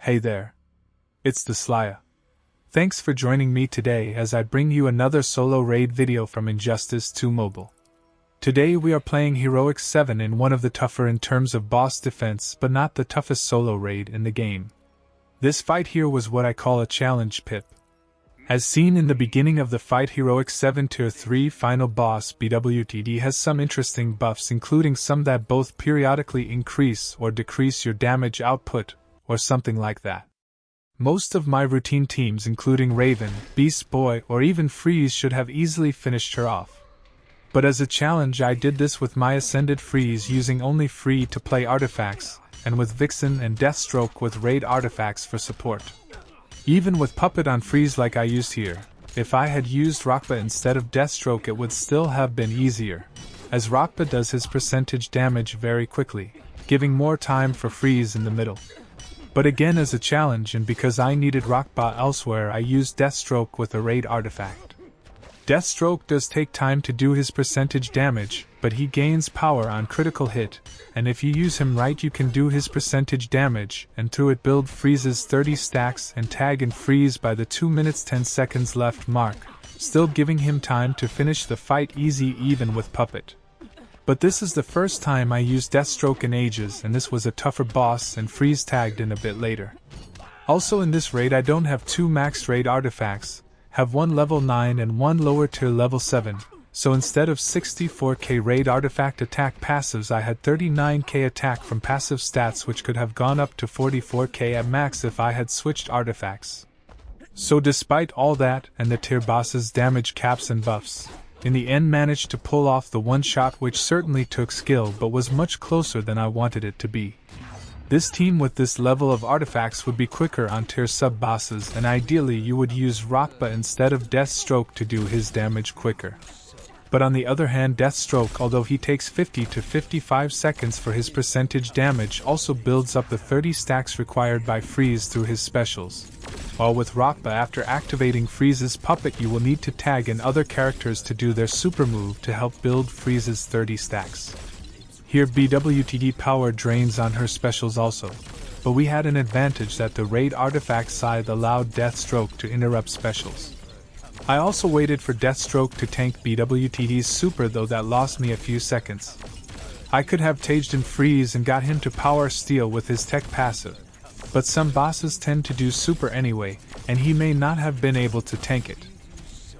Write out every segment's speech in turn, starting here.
Hey there. It's the Slya. Thanks for joining me today as I bring you another solo raid video from Injustice 2 Mobile. Today we are playing Heroic 7 in one of the tougher in terms of boss defense but not the toughest solo raid in the game. This fight here was what I call a challenge pip. As seen in the beginning of the fight, Heroic 7 Tier 3 final boss BWTD has some interesting buffs, including some that both periodically increase or decrease your damage output, or something like that. Most of my routine teams, including Raven, Beast Boy, or even Freeze, should have easily finished her off. But as a challenge, I did this with my Ascended Freeze using only free-to-play artifacts, and with Vixen and Deathstroke with raid artifacts for support. Even with Puppet on Freeze like I used here, if I had used ROKBA instead of Deathstroke it would still have been easier, as ROKBA does his percentage damage very quickly, giving more time for Freeze in the middle. But again, as a challenge and because I needed ROKBA elsewhere, I used Deathstroke with a raid artifact. Deathstroke does take time to do his percentage damage, but he gains power on critical hit, and if you use him right you can do his percentage damage and through it build Freeze's 30 stacks and tag and Freeze by the 2 minutes 10 seconds left mark, still giving him time to finish the fight easy even with Puppet. But this is the first time I used Deathstroke in ages, and this was a tougher boss and Freeze tagged in a bit later. Also in this raid I don't have 2 max raid artifacts, have one level 9 and one lower tier level 7, so instead of 64k raid artifact attack passives I had 39k attack from passive stats, which could have gone up to 44k at max if I had switched artifacts. So despite all that and the tier bosses' damage caps and buffs, in the end managed to pull off the one shot, which certainly took skill but was much closer than I wanted it to be. This team with this level of artifacts would be quicker on tier sub-bosses, and ideally you would use ROKBA instead of Deathstroke to do his damage quicker. But on the other hand, Deathstroke, although he takes 50 to 55 seconds for his percentage damage, also builds up the 30 stacks required by Freeze through his specials. While with ROKBA, after activating Freeze's Puppet you will need to tag in other characters to do their super move to help build Freeze's 30 stacks. Here BWTD power drains on her specials also, but we had an advantage that the raid artifact scythe allowed Deathstroke to interrupt specials. I also waited for Deathstroke to tank BWTD's super, though that lost me a few seconds. I could have taged in Freeze and got him to power steal with his tech passive, but some bosses tend to do super anyway, and he may not have been able to tank it.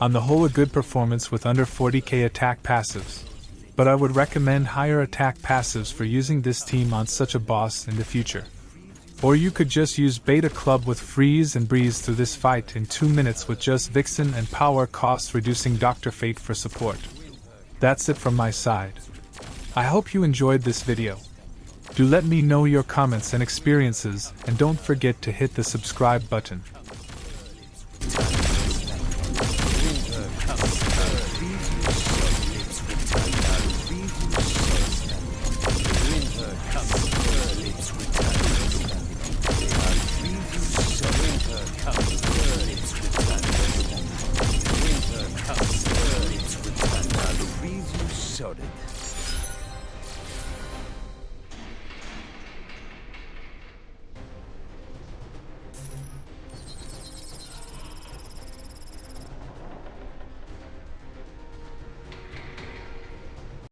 On the whole, a good performance with under 40k attack passives. But I would recommend higher attack passives for using this team on such a boss in the future. Or you could just use Beta Club with Freeze and breeze through this fight in 2 minutes with just Vixen and power cost reducing Dr. Fate for support. That's it from my side. I hope you enjoyed this video. Do let me know your comments and experiences, and don't forget to hit the subscribe button.